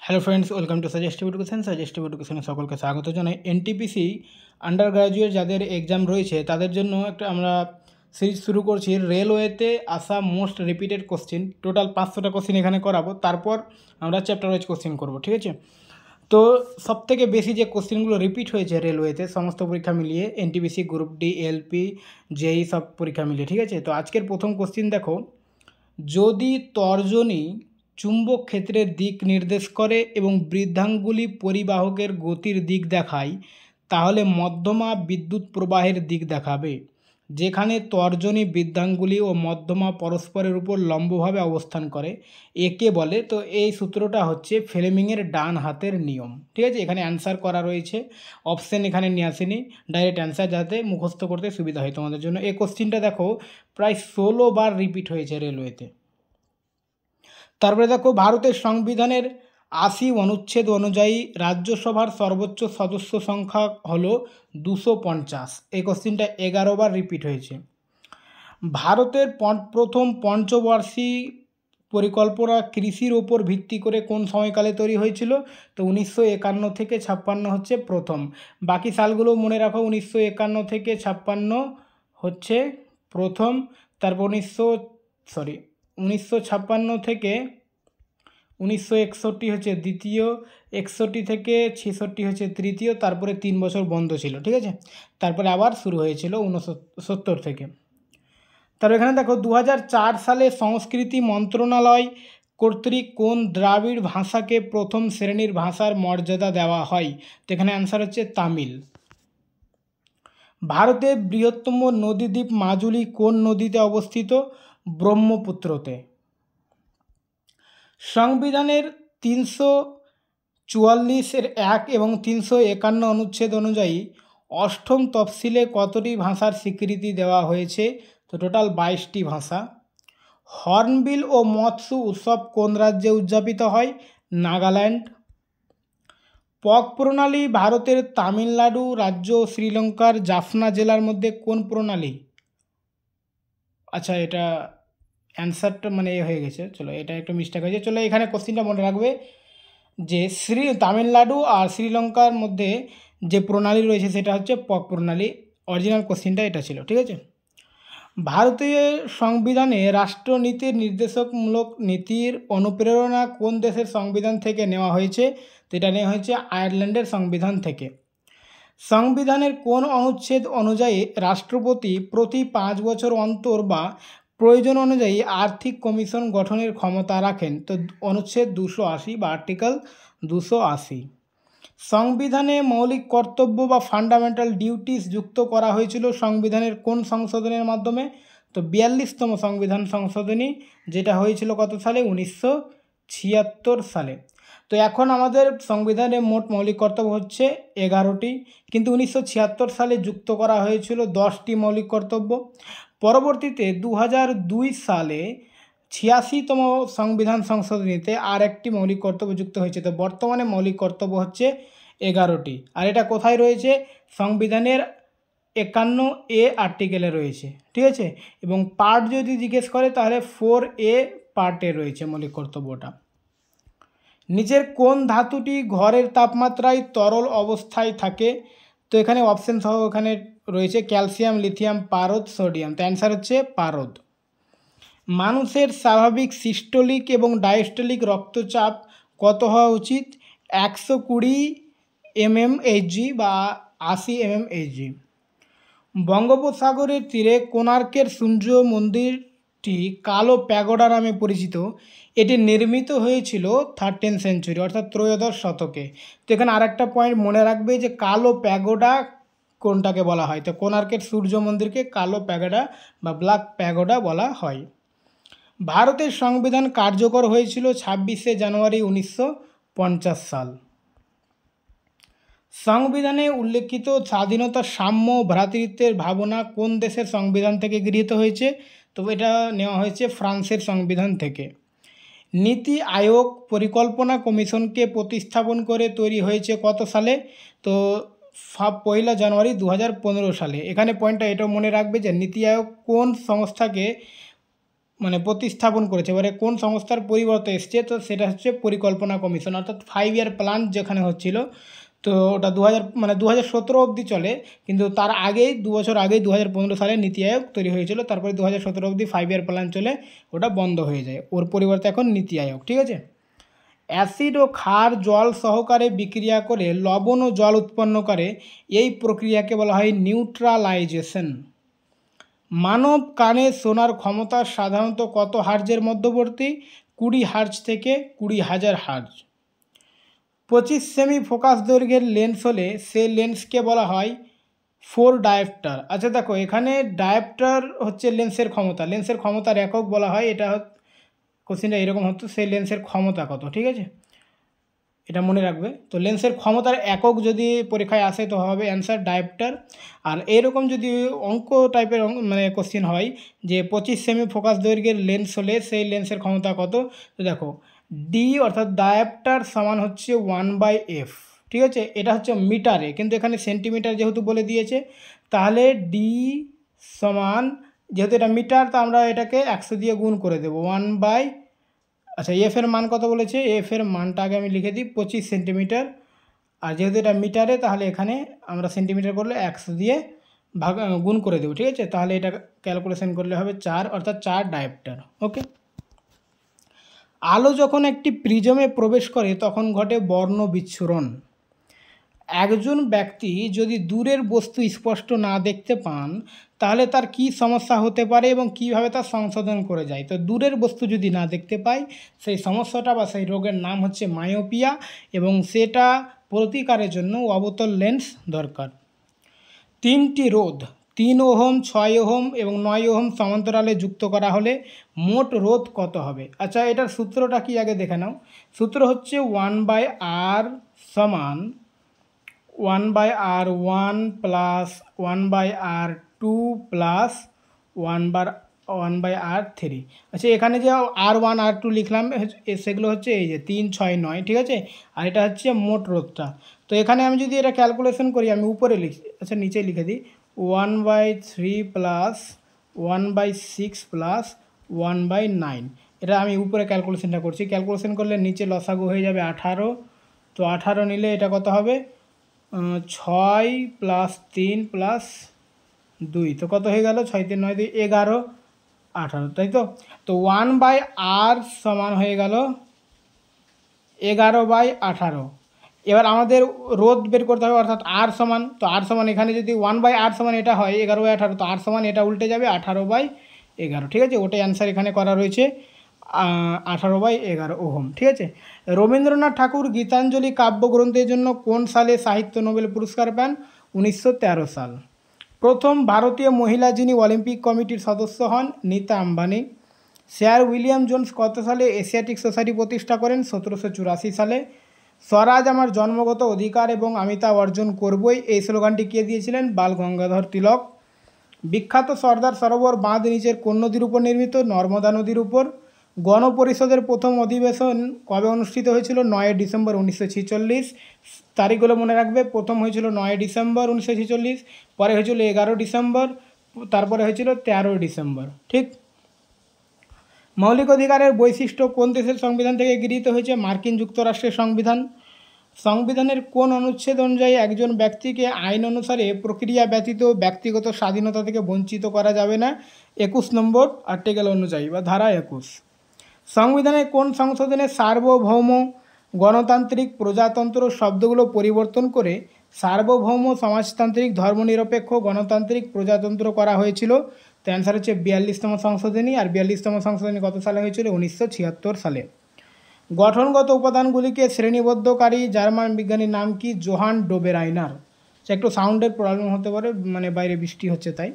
Hello friends, welcome to suggestive education. Suggestive এডুকেশনে সকলকে স্বাগত জানাই। এনটিপিসি আন্ডার গ্র্যাজুয়েট যাদের এক্সাম রয়েছে তাদের জন্য একটা আমরা সিরিজ শুরু করছি, রেলওয়েতে আসা মোস্ট রিপিটেড কোশ্চেন। টোটাল 500টা কোশ্চেন এখানে করাবো, তারপর আমরা চ্যাপ্টার ওয়াইজ কোশ্চেন করবো, ঠিক আছে? তো সবথেকে বেশি যে কোশ্চেনগুলো রিপিট হয়েছে রেলওয়েতে সমস্ত পরীক্ষা মিলিয়ে, এনটিপিসি, গ্রুপ ডি, এলপি, জেই সব পরীক্ষা মিলিয়ে, ঠিক আছে? তো আজকের প্রথম কোশ্চেন দেখো, যদি তর্জনী চুম্বক ক্ষেত্রের দিক নির্দেশ করে এবং বৃদ্ধাঙ্গুলি পরিবাহকের গতির দিক দেখায়, তাহলে মধ্যমা বিদ্যুৎ প্রবাহের দিক দেখাবে। যেখানে তর্জনী বৃদ্ধাঙ্গুলি ও মধ্যমা পরস্পরের উপর লম্বভাবে অবস্থান করে, একে বলে। তো এই সূত্রটা হচ্ছে ফ্লেমিংয়ের ডান হাতের নিয়ম, ঠিক আছে? এখানে অ্যান্সার করা রয়েছে, অপশান এখানে নিয়ে আসেনি, ডাইরেক্ট অ্যান্সার, যাতে মুখস্থ করতে সুবিধা হয় তোমাদের জন্য। এই কোশ্চিনটা দেখো প্রায় 16 বার রিপিট হয়েছে রেলওয়েতে। তারপরে দেখো, ভারতের সংবিধানের 80 অনুচ্ছেদ অনুযায়ী রাজ্যসভার সর্বোচ্চ সদস্য সংখ্যা হলো 250। এই কোশ্চিনটা 11 বার রিপিট হয়েছে। ভারতের প্রথম পঞ্চবার্ষিক পরিকল্পনা কৃষির ওপর ভিত্তি করে কোন সময়কালে তৈরি হয়েছিল? তো 1951 থেকে 56 হচ্ছে প্রথম। বাকি সালগুলো মনে রাখো, 1951 থেকে 56 হচ্ছে প্রথম, তারপর 1956 থেকে 1961 হচ্ছে দ্বিতীয়, 61 থেকে 66 হচ্ছে তৃতীয়, তারপরে 3 বছর বন্ধ ছিল, ঠিক আছে? তারপরে আবার শুরু হয়েছিল 1970 থেকে। তারপর এখানে দেখো, 2004 সালে সংস্কৃতি মন্ত্রণালয় কর্তৃক কোন দ্রাবিড় ভাষাকে প্রথম শ্রেণীর ভাষার মর্যাদা দেওয়া হয়? তো এখানে অ্যান্সার হচ্ছে তামিল। ভারতের বৃহত্তম নদীদ্বীপ মাজুলি কোন নদীতে অবস্থিত? ব্রহ্মপুত্রতে। সংবিধানের 344(1) এবং 351 অনুচ্ছেদ অনুযায়ী অষ্টম তফসিলে কতটি ভাষার স্বীকৃতি দেওয়া হয়েছে? তো টোটাল 22টি ভাষা। হর্নবিল ও মৎস্য উৎসব কোন রাজ্যে উদযাপিত হয়? নাগাল্যান্ড। পগ প্রণালী ভারতের তামিলনাড়ু রাজ্য ও শ্রীলঙ্কার জাফনা জেলার মধ্যে কোন প্রণালী? আচ্ছা, এটা অ্যান্সারটা মানে হয়ে গেছে, চলো এটা একটু মিস্টেক হয়েছে। চলো এখানে কোশ্চিনটা মনে রাখবে যে তামিলনাড়ু আর শ্রীলঙ্কার মধ্যে যে প্রণালী রয়েছে সেটা হচ্ছে পগ প্রণালী। অরিজিনাল কোশ্চিনটা এটা ছিল, ঠিক আছে? ভারতীয় সংবিধানে রাষ্ট্রনীতির নির্দেশকমূলক নীতির অনুপ্রেরণা কোন দেশের সংবিধান থেকে নেওয়া হয়েছে? তো এটা নেওয়া হয়েছে আয়ারল্যান্ডের সংবিধান থেকে। সংবিধানের কোন অনুচ্ছেদ অনুযায়ী রাষ্ট্রপতি প্রতি 5 বছর অন্তর বা প্রয়োজন অনুযায়ী আর্থিক কমিশন গঠনের ক্ষমতা রাখেন? তো অনুচ্ছেদ 280 বা আর্টিকেল 280। সংবিধানে মৌলিক কর্তব্য বা ফান্ডামেন্টাল ডিউটিস যুক্ত করা হয়েছিল সংবিধানের কোন সংশোধনের মাধ্যমে? তো 42তম সংবিধান সংশোধনী, যেটা হয়েছিল কত সালে? 1976 সালে। তো এখন আমাদের সংবিধানে মোট মৌলিক কর্তব্য হচ্ছে 11টি, কিন্তু 1976 সালে যুক্ত করা হয়েছিল 10টি মৌলিক কর্তব্য। পরবর্তীতে 2002 সালে 86তম সংবিধান সংশোধনীতে আর একটি মৌলিক কর্তব্য যুক্ত হয়েছে। তো বর্তমানে মৌলিক কর্তব্য হচ্ছে 11টি। আর এটা কোথায় রয়েছে? সংবিধানের 51A আর্টিকেলে রয়েছে, ঠিক আছে? এবং পার্ট যদি জিজ্ঞেস করে তাহলে 4A পার্টে রয়েছে মৌলিক কর্তব্যটা। নিচের কোন ধাতুটি ঘরের তাপমাত্রায় তরল অবস্থায় থাকে? তো এখানে অপশন সহ এখানে রয়েছে ক্যালসিয়াম, লিথিয়াম, পারদ, সোডিয়াম। তো অ্যান্সার হচ্ছে পারদ। মানুষের স্বাভাবিক সিস্টোলিক এবং ডায়াস্টোলিক রক্তচাপ কত হওয়া উচিত? 120 mmHg বা 80 mmHg। বঙ্গোপসাগরের তীরে কোণার্কের সূর্য মন্দিরটি কালো প্যাগোডা নামে পরিচিত। এটি নির্মিত হয়েছিল 13th সেঞ্চুরি অর্থাৎ ত্রয়োদশ শতকে। তো এখানে আরেকটা পয়েন্ট মনে রাখবে যে কালো প্যাগোডা কোনটাকে বলা হয়? তো কোণার্কের সূর্য মন্দিরকে কালো প্যাগোডা বা ব্ল্যাক প্যাগোডা বলা হয়। ভারতের সংবিধান কার্যকর হয়েছিল 26শে জানুয়ারি 1950 সাল। সংবিধানে উল্লেখিত স্বাধীনতা, সাম্য, ভ্রাতৃত্বের ভাবনা কোন দেশের সংবিধান থেকে গৃহীত হয়েছে? তো এটা নেওয়া হয়েছে ফ্রান্সের সংবিধান থেকে। নীতি আয়োগ পরিকল্পনা কমিশনকে প্রতিস্থাপন করে তৈরি হয়েছে কত সালে? তো 1 জানুয়ারি 2015 সালে। এখানে পয়েন্টটা এটাও মনে রাখবে যে নীতি আয়োগ কোন সংস্থাকে মানে প্রতিস্থাপন করেছে। এবারে কোন সংস্থার পরিবর্তে এসছে, তো সেটা হচ্ছে পরিকল্পনা কমিশন, অর্থাৎ 5 ইয়ার প্ল্যান যেখানে হচ্ছিল। তো ওটা 2017 অবধি চলে, কিন্তু তার আগেই 2 বছর আগেই 2015 সালে নীতি আয়োগ তৈরি হয়েছিল। তারপরে 2017 অবধি 5 ইয়ার প্ল্যান চলে, ওটা বন্ধ হয়ে যায়। ওর পরিবর্তে এখন নীতি আয়োগ, ঠিক আছে। অ্যাসিড ও ক্ষার জল সহকারে বিক্রিয়া করে লবণ ও জল উৎপন্ন করে, এই প্রক্রিয়াকে বলা হয় নিউট্রালাইজেশন। মানব কানে শোনার ক্ষমতা সাধারণত কত হার্জের মধ্যবর্তী? 20 হার্জ থেকে 20,000 হার্জ। 25 সেমি ফোকাস দৈর্ঘ্যের লেন্স হলে সে লেন্সকে বলা হয় 4 ডায়োপ্টার। আচ্ছা দেখো, এখানে ডায়োপ্টার হচ্ছে লেন্সের ক্ষমতা, লেন্সের ক্ষমতার একক বলা হয়। এটা কোশ্চেনটা এরকম হতো, সেই লেন্সের ক্ষমতা কত, ঠিক আছে, এটা মনে রাখবে। তো লেন্সের ক্ষমতার একক যদি পরীক্ষায় আসে তো হবে অ্যান্সার ডায়োপ্টার। আর এরকম যদি অঙ্ক টাইপের মানে কোশ্চেন হয় যে 25 সেমি ফোকাস দৈর্ঘ্যের লেন্স হলে সেই লেন্সের ক্ষমতা কত, তো দেখো ডি অর্থাৎ ডায়োপ্টার সমান হচ্ছে 1/f, ঠিক আছে। এটা হচ্ছে মিটারে, কিন্তু এখানে সেন্টিমিটার যেহেতু বলে দিয়েছে, তাহলে ডি সমান, যেহেতু এটা মিটার, তো আমরা এটাকে 100 দিয়ে গুণ করে দেবো 1/, আচ্ছা এফ এর মান কত বলেছে, এফ এর মানটা আগে আমি লিখে দিই 25 সেন্টিমিটার। আর যেহেতু এটা মিটারে, তাহলে এখানে আমরা সেন্টিমিটার করলে 100 দিয়ে গুণ করে দেবো, ঠিক আছে। তাহলে এটা ক্যালকুলেশন করলে হবে 4, অর্থাৎ 4 ডায়োপ্টার। ওকে। আলো যখন একটি প্রিজমে প্রবেশ করে তখন ঘটে বর্ণ বিচ্ছুরণ। একজন ব্যক্তি যদি দূরের বস্তু স্পষ্ট না দেখতে পান, তাহলে তার কি সমস্যা হতে পারে এবং কিভাবে তা সংশোধন করে যায়? তো দূরের বস্তু যদি না দেখতে পায়, সেই সমস্যাটা বা সেই রোগের নাম হচ্ছে মায়োপিয়া, এবং সেটা প্রতিকারের জন্য অবতল লেন্স দরকার। 3টি রোধ 3 ওহম, 6 ওহম এবং 9 ওহম সমান্তরালে যুক্ত করা হলে মোট রোধ কত হবে? আচ্ছা এটার সূত্রটা কি আগে দেখে নাও। সূত্র হচ্ছে 1/r সমান 1/r1 plus 1/r2 plus 1/r3। আচ্ছা এখানে যে R1 R2 লিখলাম সেগুলো হচ্ছে এই যে 3, 6, 9, ঠিক আছে। আর এটা হচ্ছে মোট রোধটা। তো এখানে আমি যদি এটা ক্যালকুলেশন করি, আমি উপরে লিখি, আচ্ছা নিচে লিখে দিই 1/3 প্লাস 1/6 প্লাস 1/9। এটা আমি উপরে ক্যালকুলেশনটা করছি। ক্যালকুলেশন করলে নিচে লসাগু হয়ে যাবে 18। তো 18 নিলে এটা কত হবে? 6 প্লাস 3 প্লাস 2, তো কত হয়ে গেল? 6 3 9 2 11 18, তাই তো। তো 1/r সমান হয়ে গেল 11/18। এবার আমাদের রোধ বের করতে হবে, অর্থাৎ আর সমান, তো আর সমান এখানে যদি 1/r সমান এটা হয় 11/18, তো আর সমান এটা উল্টে যাবে 18/11, ঠিক আছে। ওটাই অ্যান্সার এখানে করা রয়েছে 18/11 ওহম, ঠিক আছে। রবীন্দ্রনাথ ঠাকুর গীতাঞ্জলি কাব্যগ্রন্থের জন্য কোন সালে সাহিত্য নোবেল পুরস্কার পান? 1913 সাল। প্রথম ভারতীয় মহিলা যিনি অলিম্পিক কমিটির সদস্য হন? Nita Ambani. Sir William Jones কত সালে এশিয়াটিক সোসাইটি প্রতিষ্ঠা করেন? 1784 সালে। স্বরাজ আমার জন্মগত অধিকার এবং আমি তা অর্জন করবই, এই স্লোগানটি কে দিয়েছিলেন? বাল গঙ্গাধর তিলক। বিখ্যাত সর্দার সরোবর বাঁধ নিচের কোন নদীর উপর নির্মিত? নর্মদা নদীর উপর। গণপরিষদের প্রথম অধিবেশন কবে অনুষ্ঠিত হয়েছিল? 9 ডিসেম্বর 1946। তারিখগুলো মনে রাখবে, প্রথম হয়েছিল 9 ডিসেম্বর 1946, পরে হয়েছিল 11 ডিসেম্বর, তারপরে হয়েছিল 13 ডিসেম্বর, ঠিক। মৌলিক অধিকারের বৈশিষ্ট্য কোন দেশের সংবিধান থেকে গৃহীত হয়েছে? মার্কিন যুক্তরাষ্ট্রের সংবিধান। সংবিধানের কোন অনুচ্ছেদ অনুযায়ী একজন ব্যক্তিকে আইন অনুসারে প্রক্রিয়া ব্যতীত ব্যক্তিগত স্বাধীনতা থেকে বঞ্চিত করা যাবে না? 21 নম্বর আর্টিকেল অনুযায়ী বা ধারা 21। সংবিধানের কোন সংশোধনে সার্বভৌম, গণতান্ত্রিক, প্রজাতন্ত্র শব্দগুলো পরিবর্তন করে সার্বভৌম, সমাজতান্ত্রিক, ধর্মনিরপেক্ষ, গণতান্ত্রিক, প্রজাতন্ত্র করা হয়েছিল? তো অ্যান্সার হচ্ছে 42তম সংশোধনী। আর 42তম সংশোধনী কত সালে হয়েছিল? 1976 সালে। গঠনগত উপাদানগুলিকে শ্রেণীবদ্ধকারী জার্মান বিজ্ঞানীর নাম কি? জোহান ডোবেরাইনার। একটু সাউন্ডের প্রবলেম হতে পারে, মানে বাইরে বৃষ্টি হচ্ছে তাই।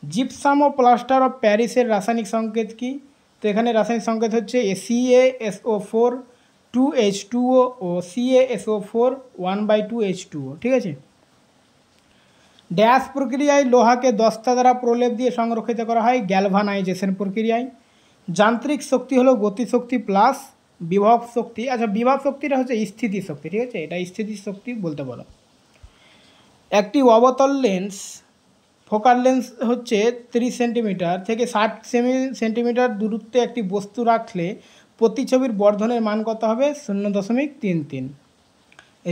জিপসাম ও প্লাস্টার অফ প্যারিসের রাসায়নিক সংকেত কি? তো এখানে রাসায়নিক সংকেত হচ্ছে CaSO4 2H2O ও CaSO4 1/2H2O, ঠিক আছে। ড্যাশ প্রক্রিয়ায় লোহাকে দস্তা দ্বারা প্রলেপ দিয়ে সংরক্ষিত করা হয়? গ্যালভানাইজেশন প্রক্রিয়ায়। যান্ত্রিক শক্তি হলো গতিশক্তি প্লাস বিভব শক্তি। আচ্ছা বিভব শক্তিটা হচ্ছে স্থিতি শক্তি, ঠিক আছে, এটা স্থিতি শক্তি বলতে পারো। একটি অবতল লেন্স ফোকাল লেন্স হচ্ছে 30 সেন্টিমিটার থেকে 60 সেন্টিমিটার দূরত্বে একটি বস্তু রাখলে প্রতিছবির বর্ধনের মান কত হবে? 0.33।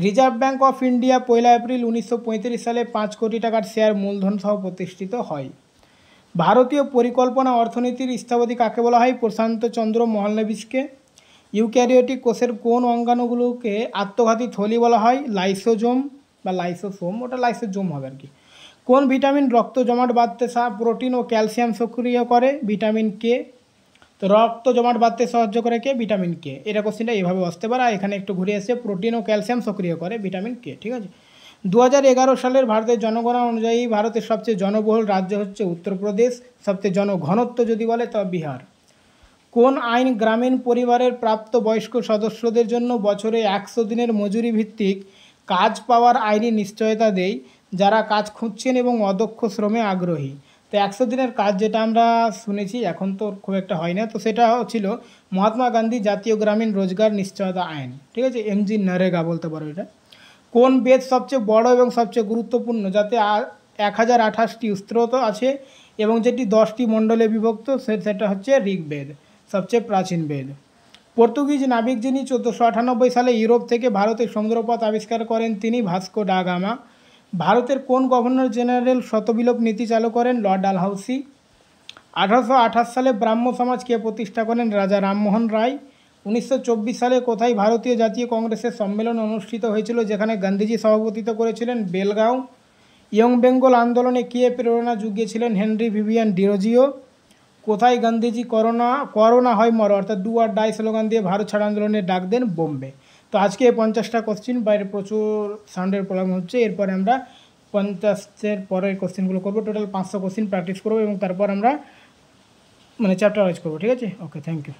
Reserve bank of India 1 April 1935 সালে 5 কোটি টাকার শেয়ার মূলধন সহ প্রতিষ্ঠিত হয়। ভারতীয় পরিকল্পনা অর্থনীতির স্থপতি কাকে বলা হয়? প্রশান্ত চন্দ্র মহলানবিশকে। ইউক্যারিওটিক কোষের কোন অঙ্গাণুগুলোকে আত্মঘাতী থলি বলা হয়? লাইসোজোম বা লাইসোসোম, ওটা লাইসোজোম হবে আর কি। কোন ভিটামিন রক্ত জমাট বাঁধতে প্রোটিন ও ক্যালসিয়াম সক্রিয় করে? Vitamin K. তো রক্ত জমাট বাঁধতে সাহায্য করে কে? Vitamin K. এটা কোশ্চেনটা এইভাবে আসতে পারে, আর এখানে একটু ঘুরে এসে প্রোটিন ও ক্যালসিয়াম সক্রিয় করে ভিটামিন কে, ঠিক আছে। 2011 সালের ভারতের জনগণনা অনুযায়ী ভারতের সবচেয়ে জনবহুল রাজ্য হচ্ছে উত্তরপ্রদেশ, সবচেয়ে জনঘনত্ব যদি বলে তবে বিহার। কোন আইন গ্রামীণ পরিবারের প্রাপ্তবয়স্ক সদস্যদের জন্য বছরে 100 দিনের মজুরি ভিত্তিক কাজ পাওয়ার আইনি নিশ্চয়তা দেয়, যারা কাজ খুঁজছেন এবং অদক্ষ শ্রমে আগ্রহী? তো 100 দিনের কাজ যেটা আমরা শুনেছি, এখন তো খুব একটা হয় না, তো সেটা ছিল মহাত্মা গান্ধী জাতীয় গ্রামীণ রোজগার নিশ্চয়তা আইন, ঠিক আছে, এমজি নরেগা বলতে পারো এটা। কোন বেদ সবচেয়ে বড় এবং সবচেয়ে গুরুত্বপূর্ণ, যাতে 1028টি স্তোত্র আছে এবং যেটি 10টি মণ্ডলে বিভক্ত, সেটা হচ্ছে ঋগ্বেদ, সবচেয়ে প্রাচীন বেদ। পর্তুগিজ নাবিক যিনি 1498 সালে ইউরোপ থেকে ভারতের সমুদ্রপথ আবিষ্কার করেন, তিনি ভাস্কো ডা গামা। ভারতের কোন গভর্নর জেনারেল শতবিলোপ নীতি চালু করেন? লর্ড ডালহাউসি। 1828 সালে ব্রাহ্ম সমাজ কে প্রতিষ্ঠা করেন? রাজা রামমোহন রায়। 1924 সালে কোথায় ভারতীয় জাতীয় কংগ্রেসের সম্মেলন অনুষ্ঠিত হয়েছিল, যেখানে গান্ধীজি সভাপতিত্ব করেছিলেন? বেলগাঁও। ইয়ং বেঙ্গল আন্দোলনে কে প্রেরণা জুগিয়েছিলেন? Henry Vivian Derozio. কোথায় গান্ধীজি করোনা হয় মরো অর্থাৎ ডু আর ডাই স্লোগান দিয়ে ভারত ছাড় আন্দোলনের ডাক দেন? বোম্বে। তো আজকে 50টা কোশ্চিন, বাইরে প্রচুর সাউন্ডের প্রবলেম হচ্ছে, এরপরে আমরা 50-এর পরের কোশ্চেনগুলো করবো। টোটাল 500 কোশ্চিন প্র্যাকটিস করবো এবং তারপর আমরা চ্যাপ্টার ওয়াইজ করবো, ঠিক আছে। ওকে, থ্যাংক ইউ।